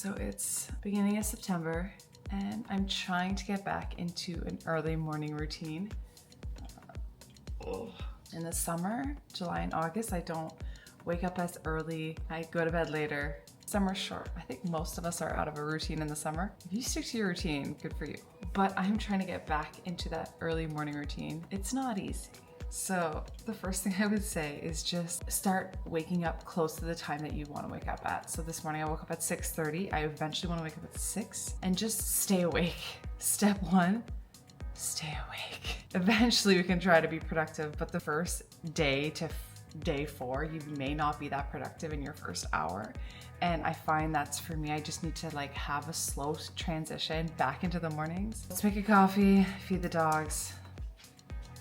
So it's beginning of September and I'm trying to get back into an early morning routine. In the summer, July and August, I don't wake up as early. I go to bed later. Summer's short. I think most of us are out of a routine in the summer. If you stick to your routine, good for you. But I'm trying to get back into that early morning routine. It's not easy. So the first thing I would say is just start waking up close to the time that you want to wake up at. So this morning I woke up at 6:30. I eventually want to wake up at 6 and just stay awake. Step one, stay awake. Eventually we can try to be productive, but the first day to day 4, you may not be that productive in your first hour. And I find that's for me, I just need to like have a slow transition back into the mornings. Let's make a coffee, feed the dogs,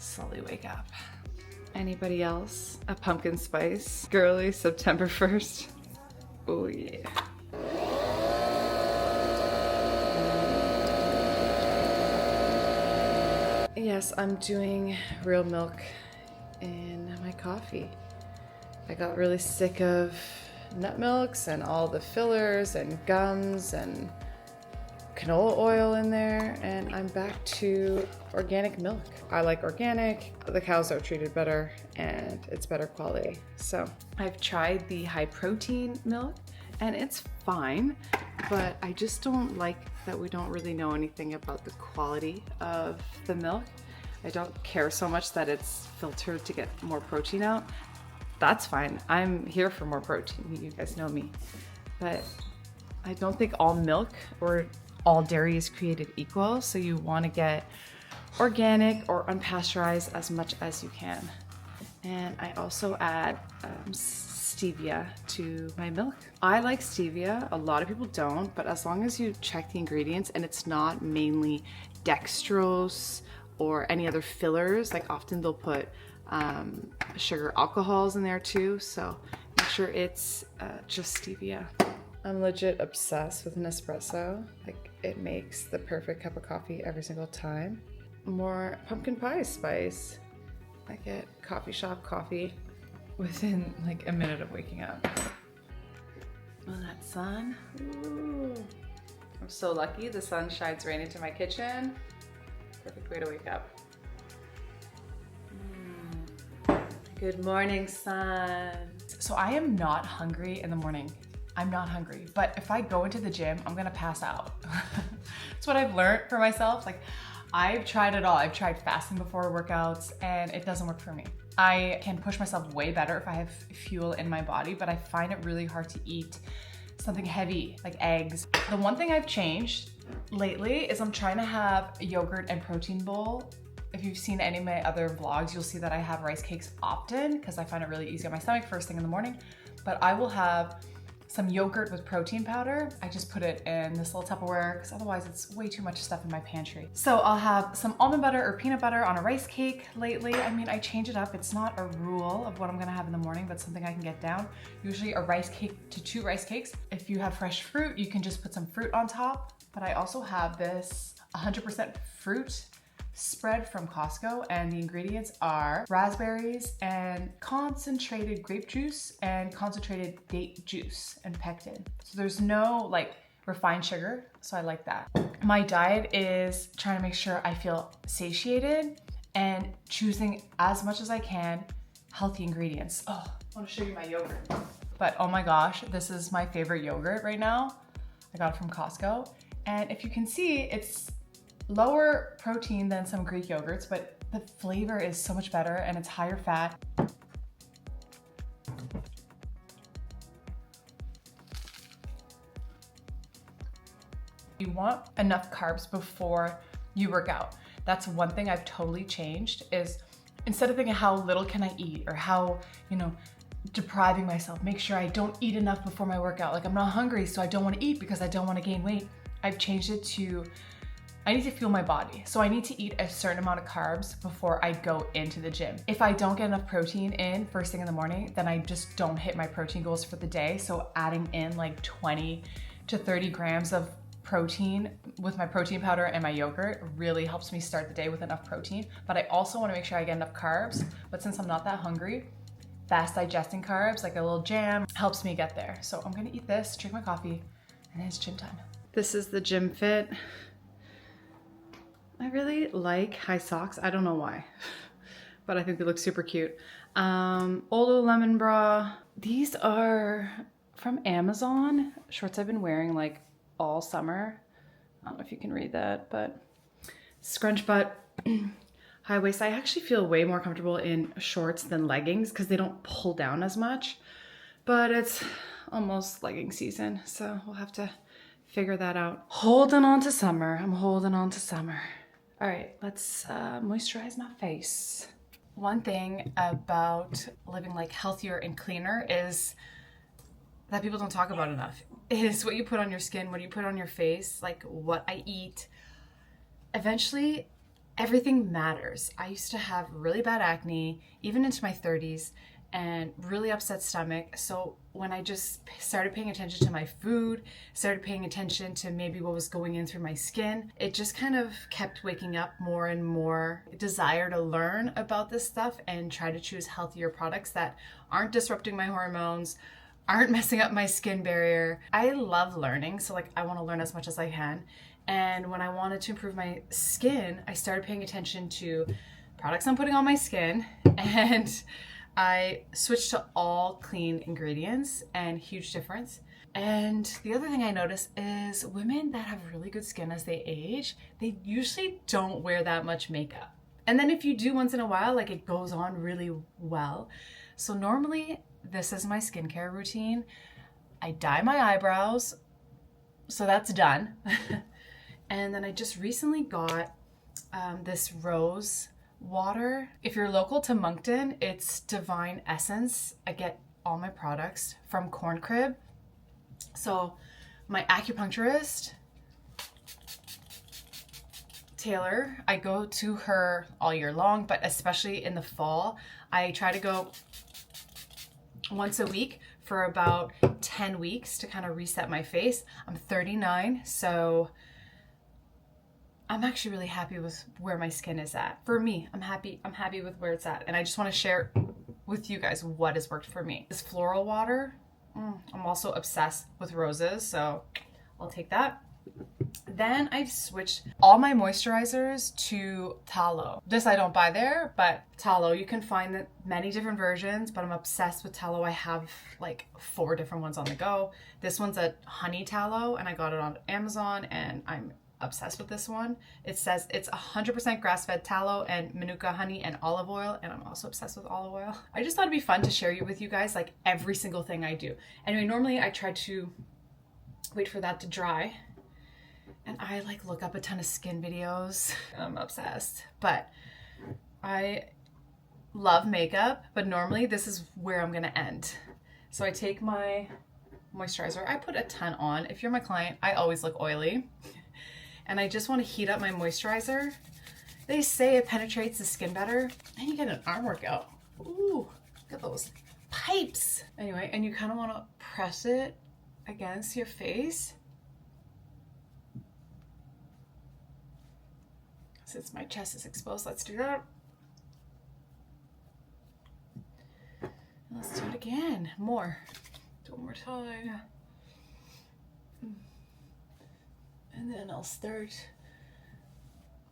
slowly wake up. Anybody else? A pumpkin spice girly September 1st. Oh yeah. Yes, I'm doing real milk in my coffee. I got really sick of nut milks and all the fillers and gums and canola oil in there, and I'm back to organic milk. I like organic, the cows are treated better and it's better quality. So I've tried the high protein milk and it's fine, but I just don't like that we don't really know anything about the quality of the milk. I don't care so much that it's filtered to get more protein out. That's fine. I'm here for more protein. You guys know me. But I don't think all milk or all dairy is created equal. So you want to get organic or unpasteurized as much as you can. And I also add stevia to my milk. I like stevia. A lot of people don't, but as long as you check the ingredients and it's not mainly dextrose or any other fillers, like often they'll put sugar alcohols in there too, so make sure it's just stevia. I'm legit obsessed with an espresso. Like, it makes the perfect cup of coffee every single time. More pumpkin pie spice. I get coffee shop coffee within like a minute of waking up. Oh, that sun. Ooh. I'm so lucky the sun shines right into my kitchen. Perfect way to wake up. Good morning, sun. So I am not hungry in the morning. I'm not hungry, but if I go into the gym, I'm gonna pass out. That's what I've learned for myself. Like, I've tried it all. I've tried fasting before workouts and it doesn't work for me. I can push myself way better if I have fuel in my body, but I find it really hard to eat something heavy like eggs. The one thing I've changed lately is I'm trying to have a yogurt and protein bowl. If you've seen any of my other vlogs, you'll see that I have rice cakes often because I find it really easy on my stomach first thing in the morning. But I will have some yogurt with protein powder. I just put it in this little Tupperware because otherwise it's way too much stuff in my pantry. So I'll have some almond butter or peanut butter on a rice cake lately. I mean, I change it up. It's not a rule of what I'm gonna have in the morning, but something I can get down. Usually a rice cake to 2 rice cakes. If you have fresh fruit, you can just put some fruit on top. But I also have this 100% fruit spread from Costco, and the ingredients are raspberries and concentrated grape juice and concentrated date juice and pectin. So there's no like refined sugar, so I like that. My diet is trying to make sure I feel satiated and choosing as much as I can healthy ingredients. Oh, I want to show you my yogurt. But oh my gosh, this is my favorite yogurt right now. I got it from Costco, and if you can see, it's lower protein than some Greek yogurts, but the flavor is so much better and it's higher fat. You want enough carbs before you work out. That's one thing I've totally changed, is instead of thinking how little can I eat or how, depriving myself, make sure I don't eat enough before my workout. Like, I'm not hungry, so I don't want to eat because I don't want to gain weight. I've changed it to I need to fuel my body. So I need to eat a certain amount of carbs before I go into the gym. If I don't get enough protein in first thing in the morning, then I just don't hit my protein goals for the day. So adding in like 20 to 30 grams of protein with my protein powder and my yogurt really helps me start the day with enough protein. But I also want to make sure I get enough carbs. But since I'm not that hungry, fast digesting carbs, like a little jam, helps me get there. So I'm gonna eat this, drink my coffee, and it's gym time. This is the gym fit. I really like high socks. I don't know why, but I think they look super cute. Olo lemon bra. These are from Amazon. Shorts I've been wearing like all summer. I don't know if you can read that, but scrunch butt, high waist. I actually feel way more comfortable in shorts than leggings because they don't pull down as much, but it's almost legging season, so we'll have to figure that out. Holding on to summer. I'm holding on to summer. All right, let's moisturize my face. One thing about living like healthier and cleaner is that people don't talk about enough. It is what you put on your skin, what you put on your face, like what I eat. Eventually, everything matters. I used to have really bad acne, even into my 30s, and really upset stomach. So when I just started paying attention to my food, started paying attention to maybe what was going in through my skin, it just kind of kept waking up more and more desire to learn about this stuff and try to choose healthier products that aren't disrupting my hormones, aren't messing up my skin barrier. I love learning, so like I want to learn as much as I can. And when I wanted to improve my skin, I started paying attention to products I'm putting on my skin, and I switched to all clean ingredients, and huge difference. And the other thing I noticed is women that have really good skin as they age, they usually don't wear that much makeup. And then if you do once in a while, like it goes on really well. So normally this is my skincare routine. I dye my eyebrows, so that's done. And then I just recently got this rose water. If you're local to Moncton, it's Divine Essence. I get all my products from Corn Crib. So my acupuncturist, Taylor, I go to her all year long, but especially in the fall, I try to go once a week for about 10 weeks to kind of reset my face. I'm 39, so I'm actually really happy with where my skin is at. For me, I'm happy with where it's at. And I just want to share with you guys what has worked for me. This floral water, I'm also obsessed with roses, so I'll take that. Then I've switched all my moisturizers to tallow. This I don't buy there, but tallow, you can find many different versions, but I'm obsessed with tallow. I have like 4 different ones on the go. This one's a honey tallow, and I got it on Amazon, and I'm obsessed with this one. It says it's 100% grass-fed tallow and manuka honey and olive oil, and I'm also obsessed with olive oil. I just thought it'd be fun to share with you guys like every single thing I do. Anyway, normally I try to wait for that to dry, and I like look up a ton of skin videos. I'm obsessed, but I love makeup, but normally this is where I'm gonna end. So I take my moisturizer. I put a ton on. If you're my client, I always look oily. And I just want to heat up my moisturizer. They say it penetrates the skin better, and you get an arm workout. Ooh, look at those pipes. Anyway, and you kind of want to press it against your face. Since my chest is exposed, let's do that. Let's do it again. More. Do it one more time. And then I'll start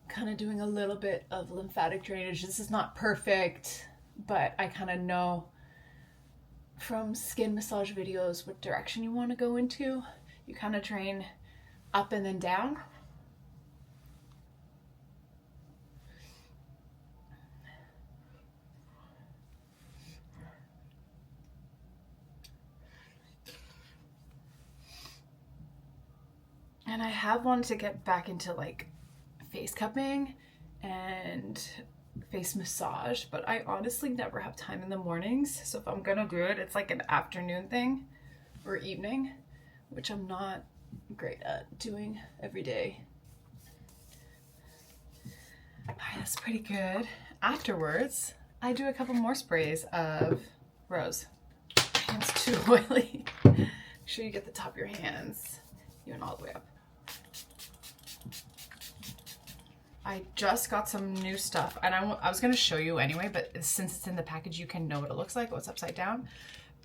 kind of doing a little bit of lymphatic drainage. This is not perfect, but I kind of know from skin massage videos what direction you want to go into. You kind of drain up and then down. And I have wanted to get back into like face cupping and face massage, but I honestly never have time in the mornings. So if I'm gonna do it, it's like an afternoon thing or evening, which I'm not great at doing every day. All right, that's pretty good. Afterwards, I do a couple more sprays of rose. My hand's too oily. Make sure you get the top of your hands, even all the way up. I just got some new stuff, and I was going to show you anyway, but since it's in the package, you can know what it looks like. Oh, it's upside down.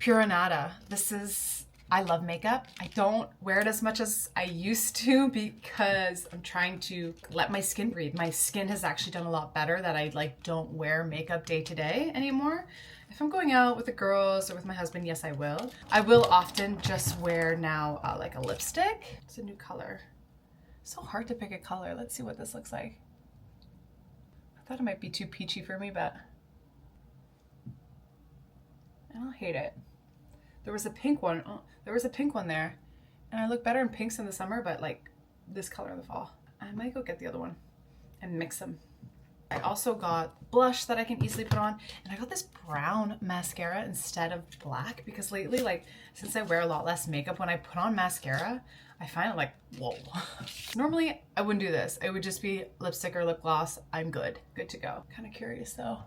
Pura Nada. This is I love makeup. I don't wear it as much as I used to because I'm trying to let my skin breathe. My skin has actually done a lot better that I like don't wear makeup day to day anymore. If I'm going out with the girls or with my husband, yes, I will. I will often just wear now like a lipstick. It's a new color. So hard to pick a color. Let's see what this looks like. I thought it might be too peachy for me, but I don't hate it. There was a pink one. Oh, there was a pink one there. And I look better in pinks in the summer, but like this color in the fall. I might go get the other one and mix them. I also got blush that I can easily put on. And I got this brown mascara instead of black because lately, like, since I wear a lot less makeup, when I put on mascara, I find it like, whoa. Normally, I wouldn't do this. It would just be lipstick or lip gloss. I'm good. Good to go. Kind of curious though.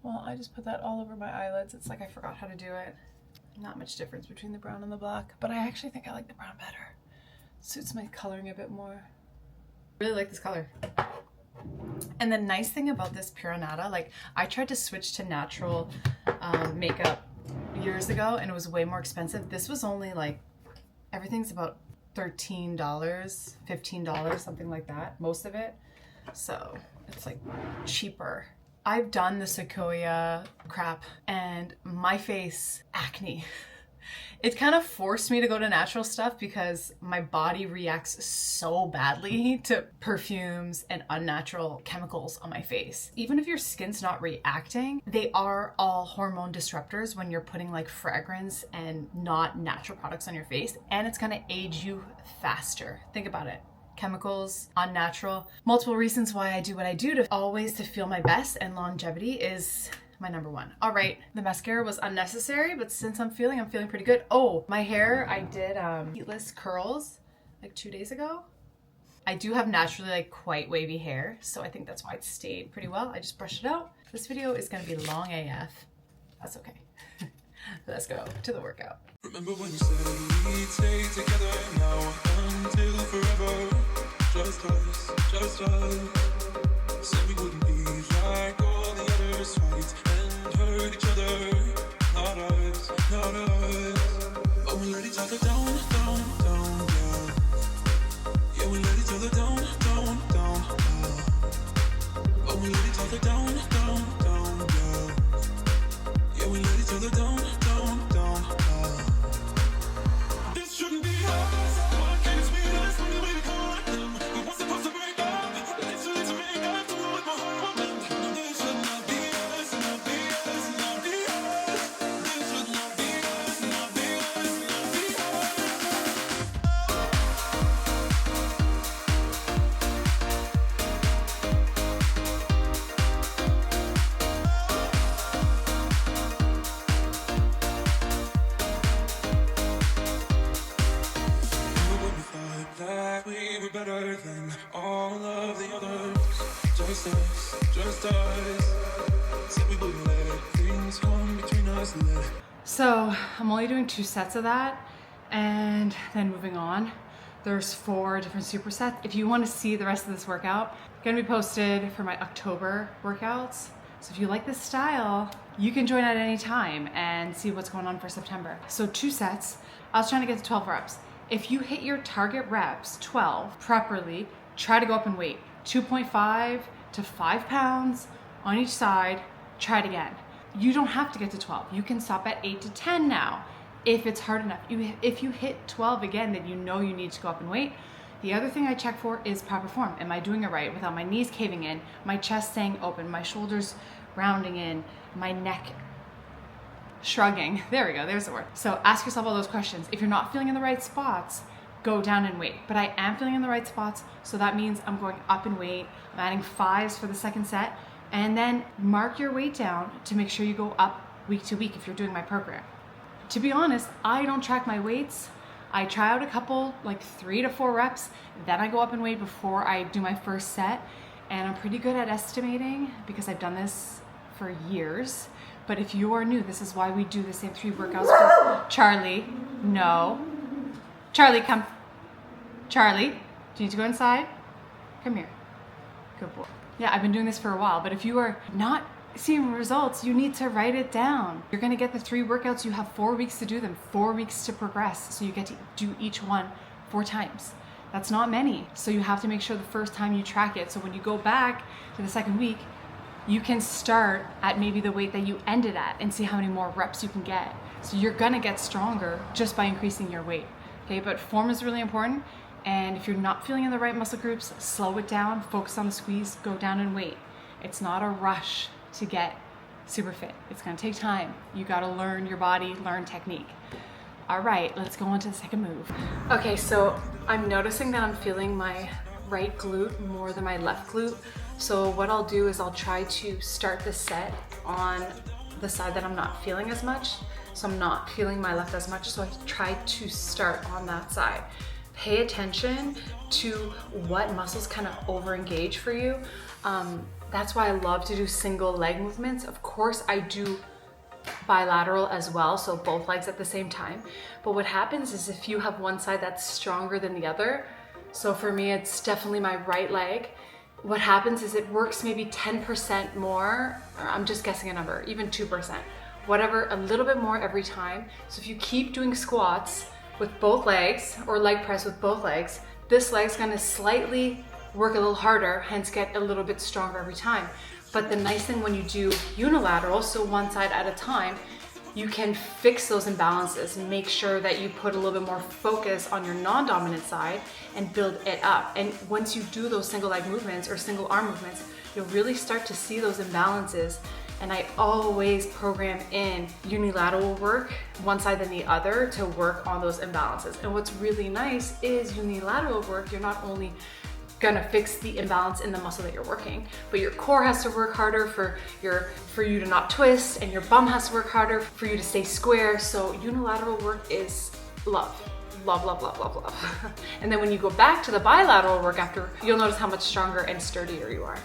Well, I just put that all over my eyelids. It's like I forgot how to do it. Not much difference between the brown and the black, but I actually think I like the brown better. Suits my coloring a bit more. Really like this color. And the nice thing about this Pura Nada, like I tried to switch to natural makeup years ago and it was way more expensive. This was only like, everything's about $13, $15, something like that, most of it. So it's like cheaper. I've done the Sequoia crap and my face, acne. It kind of forced me to go to natural stuff because my body reacts so badly to perfumes and unnatural chemicals on my face. Even if your skin's not reacting, they are all hormone disruptors when you're putting like fragrance and not natural products on your face, and it's gonna age you faster. Think about it. Chemicals, unnatural. Multiple reasons why I do what I do to always to feel my best, and longevity is my number one. All right, the mascara was unnecessary, but since I'm feeling pretty good. Oh, my hair, I did heatless curls like 2 days ago. I do have naturally like quite wavy hair, so I think that's why it stayed pretty well. I just brushed it out. This video is gonna be long AF. That's okay. Let's go to the workout. Remember when you said we'd stay together now until forever? Just us. Said we wouldn't be like all the others, fight and hurt each other. Not us. But we let each other down, yeah. Yeah, we let each other down, yeah. But we let each other down, yeah. Yeah, we let each other down, yeah. This shouldn't be us. Why can't it be us when we caught them? We weren't supposed to break up. It's too late to make up to what my heart meant. No, this should not be us, not be us, not be us. This should not be us, not be us, not be that we were better than all of the others. Just us. Said we wouldn't let things come between us. So I'm only doing 2 sets of that and then moving on. There's 4 different supersets. If you want to see the rest of this workout, it's gonna be posted for my October workouts. So if you like this style, you can join at any time and see what's going on for September. So 2 sets. I was trying to get to 12 reps. If you hit your target reps, 12, properly, try to go up in weight. 2.5 to 5 pounds on each side, try it again. You don't have to get to 12. You can stop at 8 to 10 now, if it's hard enough. If you hit 12 again, then you know you need to go up in weight. The other thing I check for is proper form. Am I doing it right without my knees caving in, my chest staying open, my shoulders rounding in, my neck shrugging? There we go, there's the word. So ask yourself all those questions. If you're not feeling in the right spots, go down in weight. But I am feeling in the right spots, so that means I'm going up in weight. I'm adding 5s for the second set, and then mark your weight down to make sure you go up week to week if you're doing my program. To be honest, I don't track my weights. I try out a couple, like 3 to 4 reps, then I go up in weight before I do my first set, and I'm pretty good at estimating because I've done this for years. But if you are new, this is why we do the same 3 workouts for Charlie. No. Charlie, come. Charlie, do you need to go inside? Come here. Good boy. Yeah, I've been doing this for a while, but if you are not seeing results, you need to write it down. You're gonna get the 3 workouts, you have 4 weeks to do them, 4 weeks to progress. So you get to do each one 4 times. That's not many. So you have to make sure the first time you track it. So when you go back to the second week, you can start at maybe the weight that you ended at and see how many more reps you can get. So you're gonna get stronger just by increasing your weight. Okay, but form is really important. And if you're not feeling in the right muscle groups, slow it down, focus on the squeeze, go down in weight. It's not a rush to get super fit. It's gonna take time. You gotta learn your body, learn technique. All right, let's go on to the second move. Okay, so I'm noticing that I'm feeling my right glute more than my left glute. So what I'll do is I'll try to start the set on the side that I'm not feeling as much. So I'm not feeling my left as much, so I try to start on that side. Pay attention to what muscles kind of over-engage for you. That's why I love to do single leg movements. Of course, I do bilateral as well, so both legs at the same time. But what happens is if you have one side that's stronger than the other, so for me, it's definitely my right leg, what happens is it works maybe 10% more, or I'm just guessing a number, even 2%, whatever, a little bit more every time. So if you keep doing squats with both legs or leg press with both legs, this leg's gonna slightly work a little harder, hence get a little bit stronger every time. But the nice thing when you do unilateral, so one side at a time, you can fix those imbalances and make sure that you put a little bit more focus on your non-dominant side and build it up. And once you do those single leg movements or single arm movements, you'll really start to see those imbalances. And I always program in unilateral work, one side than the other, to work on those imbalances. And what's really nice is unilateral work, you're not only gonna fix the imbalance in the muscle that you're working, but your core has to work harder for you to not twist, and your bum has to work harder for you to stay square. So unilateral work is love. Love, love, love, love, love. And then when you go back to the bilateral work after, you'll notice how much stronger and sturdier you are.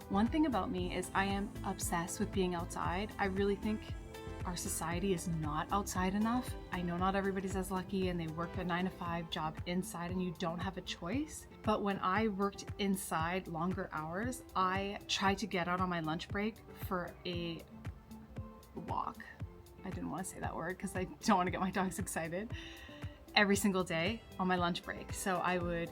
One thing about me is I am obsessed with being outside. I really think our society is not outside enough. I know not everybody's as lucky and they work a 9-to-5 job inside and you don't have a choice. But when I worked inside longer hours, I tried to get out on my lunch break for a walk. I didn't want to say that word because I don't want to get my dogs excited. Every single day on my lunch break. So I would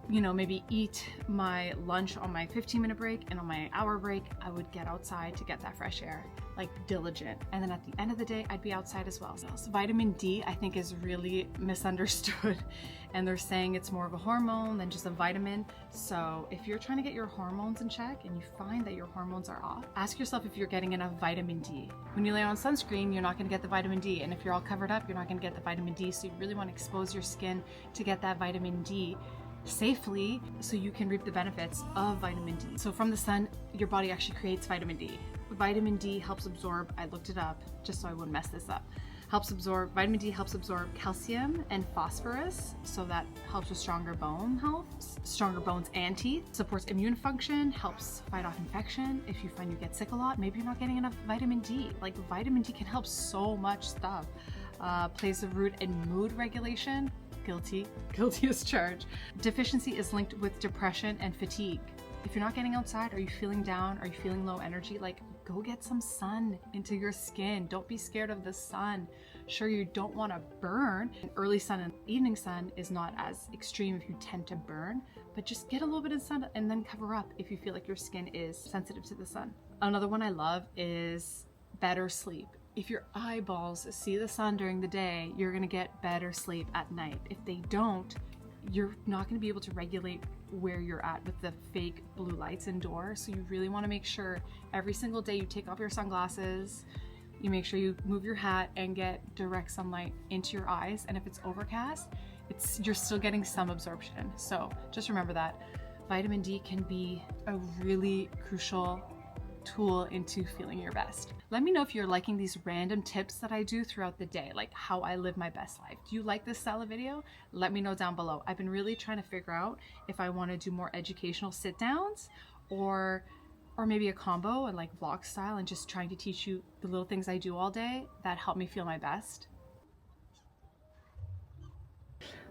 maybe eat my lunch on my 15-minute break, and on my hour break, I would get outside to get that fresh air, like diligent. And then at the end of the day, I'd be outside as well. So vitamin D, I think, is really misunderstood. And they're saying it's more of a hormone than just a vitamin. So if you're trying to get your hormones in check and you find that your hormones are off, ask yourself if you're getting enough vitamin D. When you lay on sunscreen, you're not gonna get the vitamin D. And if you're all covered up, you're not gonna get the vitamin D. So you really wanna expose your skin to get that vitamin D safely so you can reap the benefits of vitamin D. So from the sun, your body actually creates vitamin D. vitamin D helps absorb, I looked it up just so I wouldn't mess this up. Vitamin D helps absorb calcium and phosphorus, so that helps with stronger bone health, stronger bones and teeth, supports immune function, helps fight off infection. If you find you get sick a lot, maybe you're not getting enough vitamin D. Like vitamin D can help so much stuff. Plays a root in mood regulation. Guilty as charged. Deficiency is linked with depression and fatigue. If you're not getting outside, are you feeling down? Are you feeling low energy? Like, go get some sun into your skin. Don't be scared of the sun. Sure, you don't want to burn. Early sun and evening sun is not as extreme if you tend to burn, but just get a little bit of sun and then cover up if you feel like your skin is sensitive to the sun. Another one I love is better sleep. If your eyeballs see the sun during the day, you're gonna get better sleep at night. If they don't, you're not gonna be able to regulate where you're at with the fake blue lights indoors. So you really wanna make sure every single day you take off your sunglasses, you make sure you move your hat and get direct sunlight into your eyes. And if it's overcast, you're still getting some absorption. So just remember that. Vitamin D can be a really crucial tool into feeling your best. Let me know if you're liking these random tips that I do throughout the day, like how I live my best life. Do you like this style of video? Let me know down below. I've been really trying to figure out if I want to do more educational sit downs or maybe a combo and like vlog style and just trying to teach you the little things I do all day that help me feel my best.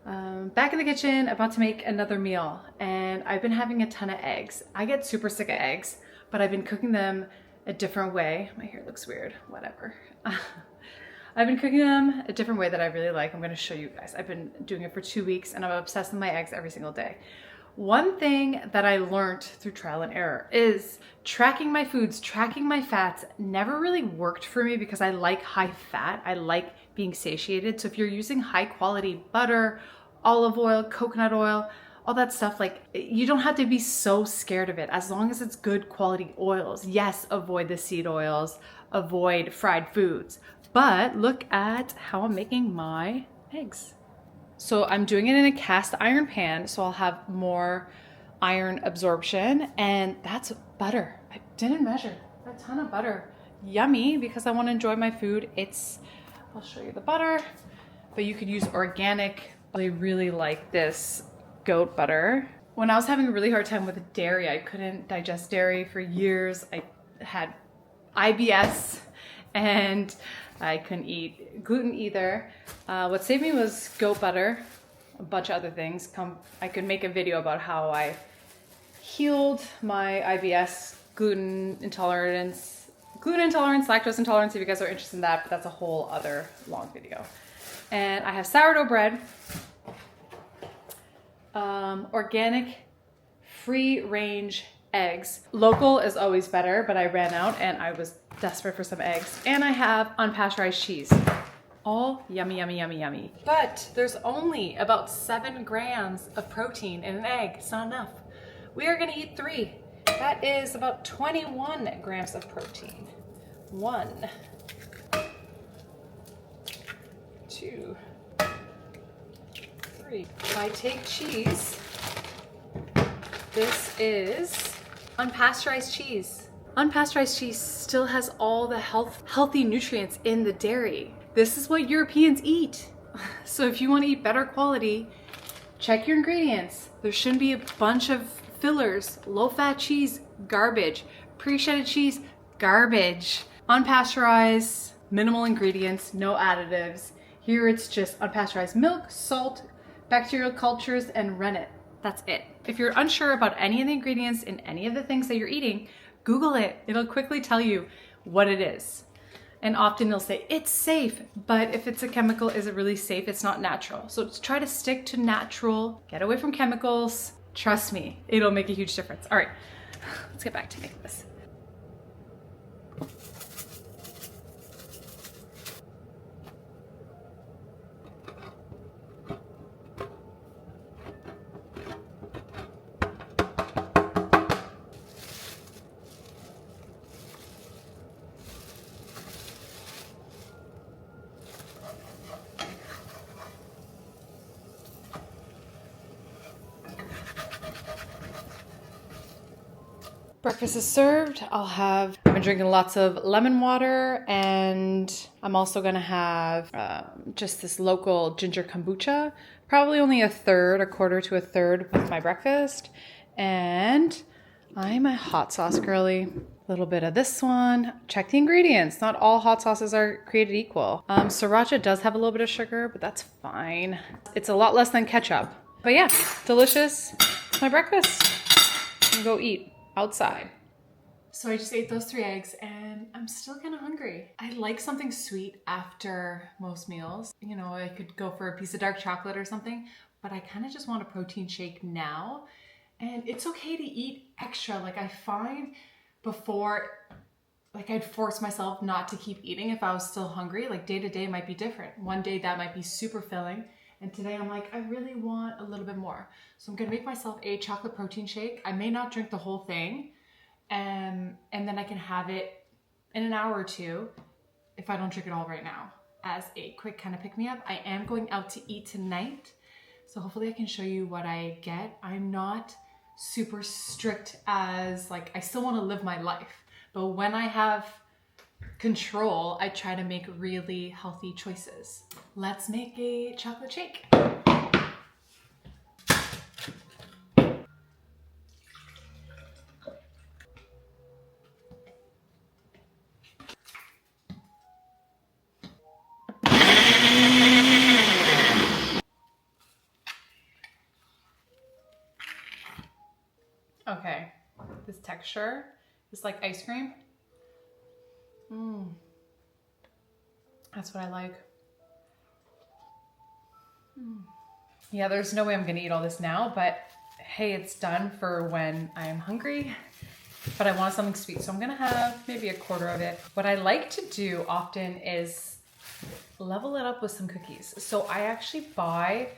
Back in the kitchen, about to make another meal, and I've been having a ton of eggs. I get super sick of eggs, but I've been cooking them a different way. My hair looks weird, whatever. I've been cooking them a different way that I really like. I'm gonna show you guys. I've been doing it for 2 weeks and I'm obsessed with my eggs every single day. One thing that I learned through trial and error is tracking my foods, tracking my fats never really worked for me because I like high fat. I like being satiated. So if you're using high quality butter, olive oil, coconut oil, all that stuff, like you don't have to be so scared of it as long as it's good quality oils. Yes, avoid the seed oils, avoid fried foods, but look at how I'm making my eggs. So I'm doing it in a cast iron pan, so I'll have more iron absorption, and that's butter. I didn't measure a ton of butter. Yummy, because I want to enjoy my food. I'll show you the butter, but you could use organic. I really like this goat butter. When I was having a really hard time with dairy, I couldn't digest dairy for years. I had IBS and I couldn't eat gluten either. What saved me was goat butter, a bunch of other things. I could make a video about how I healed my IBS, gluten intolerance, lactose intolerance, if you guys are interested in that, but that's a whole other long video. And I have sourdough bread, organic, free range eggs. Local is always better, but I ran out and I was desperate for some eggs. And I have unpasteurized cheese. All yummy, yummy, yummy, yummy. But there's only about 7 grams of protein in an egg. It's not enough. We are gonna eat 3. That is about 21 grams of protein. 1, 2, 3. If I take cheese, this is unpasteurized cheese. Unpasteurized cheese still has all the healthy nutrients in the dairy. This is what Europeans eat. So if you want to eat better quality, check your ingredients. There shouldn't be a bunch of fillers. Low-fat cheese, garbage. Pre-shedded cheese, garbage. Unpasteurized, minimal ingredients, no additives. Here it's just unpasteurized milk, salt, bacterial cultures, and rennet. That's it. If you're unsure about any of the ingredients in any of the things that you're eating, Google it. It'll quickly tell you what it is. And often they'll say, it's safe, but if it's a chemical, is it really safe? It's not natural. So try to stick to natural, get away from chemicals. Trust me, it'll make a huge difference. All right, let's get back to making this. Breakfast is served. I've been drinking lots of lemon water, and I'm also gonna have just this local ginger kombucha, probably only a quarter to a third with my breakfast. And I'm a hot sauce girly. A little bit of this one. Check the ingredients. Not all hot sauces are created equal. Sriracha does have a little bit of sugar, but that's fine. It's a lot less than ketchup. But yeah, delicious. It's my breakfast. I'm gonna go eat outside. So I just ate those 3 eggs and I'm still kind of hungry. I like something sweet after most meals. You know, I could go for a piece of dark chocolate or something, but I kind of just want a protein shake now. And it's okay to eat extra. Like I find before, like I'd force myself not to keep eating if I was still hungry. Like day to day might be different. One day that might be super filling. And today I'm like, I really want a little bit more. So I'm gonna make myself a chocolate protein shake. I may not drink the whole thing. And then I can have it in an hour or two if I don't drink it all right now as a quick kind of pick me up. I am going out to eat tonight. So hopefully I can show you what I get. I'm not super strict as like, I still want to live my life. But when I have control, I try to make really healthy choices. Let's make a chocolate shake. Okay, this texture is like ice cream. That's what I like. Yeah, there's no way I'm gonna eat all this now, but hey, it's done for when I'm hungry, but I want something sweet. So I'm gonna have maybe a quarter of it. What I like to do often is level it up with some cookies. So I actually buy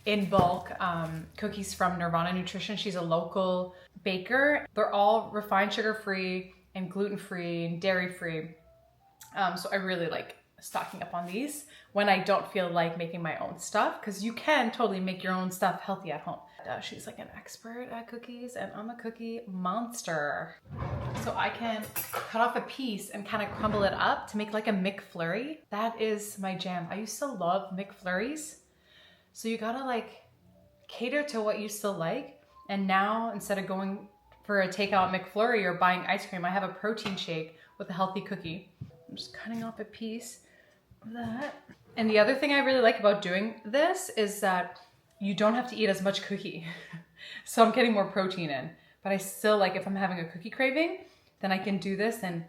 in bulk cookies from Nirvana Nutrition. She's a local baker. They're all refined sugar-free and gluten-free and dairy-free. So I really like stocking up on these when I don't feel like making my own stuff, because you can totally make your own stuff healthy at home. She's like an expert at cookies and I'm a cookie monster. So I can cut off a piece and kind of crumble it up to make like a McFlurry. That is my jam. I used to love McFlurries. So you gotta like cater to what you still like. And now instead of going for a takeout McFlurry or buying ice cream, I have a protein shake with a healthy cookie. I'm just cutting off a piece of that. And the other thing I really like about doing this is that you don't have to eat as much cookie. So I'm getting more protein in, but I still like, if I'm having a cookie craving, then I can do this and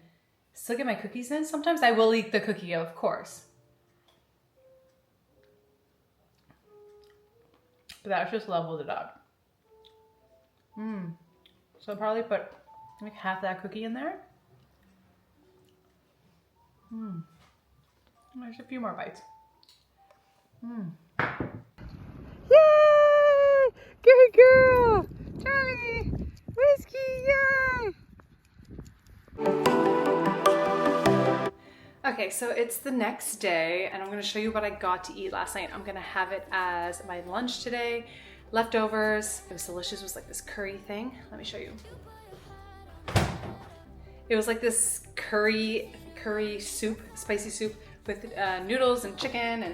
still get my cookies in. Sometimes I will eat the cookie, of course. But that just leveled it up. So I'll probably put like half that cookie in there. There's a few more bites. Yay! Good girl! Charlie! Whiskey! Yay! Okay, so it's the next day and I'm gonna show you what I got to eat last night. I'm gonna have it as my lunch today. Leftovers. It was delicious. It was like this curry thing. Let me show you. It was like this curry soup, spicy soup with noodles and chicken, and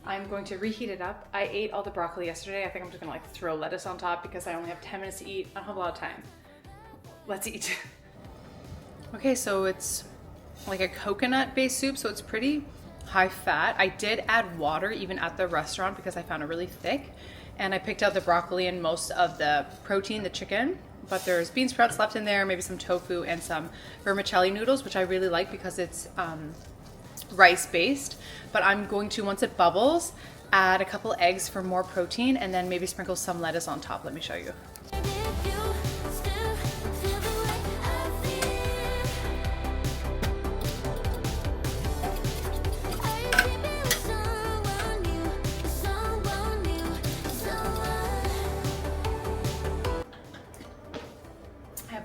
I'm going to reheat it up. I ate all the broccoli yesterday. I think I'm just gonna like throw lettuce on top because I only have 10 minutes to eat. I don't have a lot of time. Let's eat. Okay, so it's like a coconut based soup, so it's pretty high fat. I did add water even at the restaurant because I found it really thick, and I picked out the broccoli and most of the protein, the chicken, but there's bean sprouts left in there, maybe some tofu and some vermicelli noodles, which I really like because it's rice based. But I'm going to, once it bubbles, add a couple eggs for more protein and then maybe sprinkle some lettuce on top. Let me show you.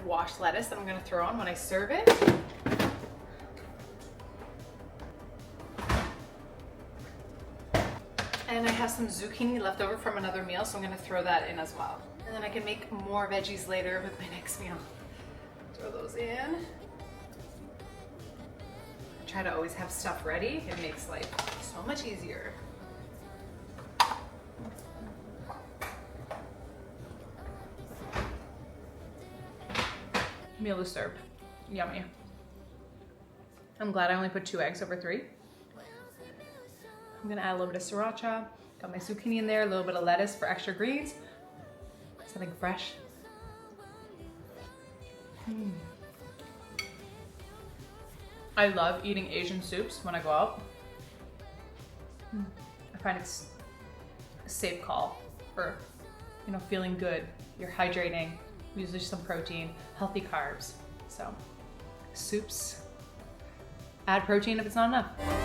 Washed lettuce that I'm going to throw on when I serve it. And I have some zucchini left over from another meal, so I'm going to throw that in as well. And then I can make more veggies later with my next meal. Do throw those in. Try to always have stuff ready. It makes life so much easier. Meal is served. Yummy. I'm glad I only put 2 eggs over 3. I'm gonna add a little bit of sriracha. Got my zucchini in there, a little bit of lettuce for extra greens. Something fresh. I love eating Asian soups when I go out. I find it's a safe call for, you know, feeling good. You're hydrating, usually some protein, healthy carbs. So soups, add protein if it's not enough.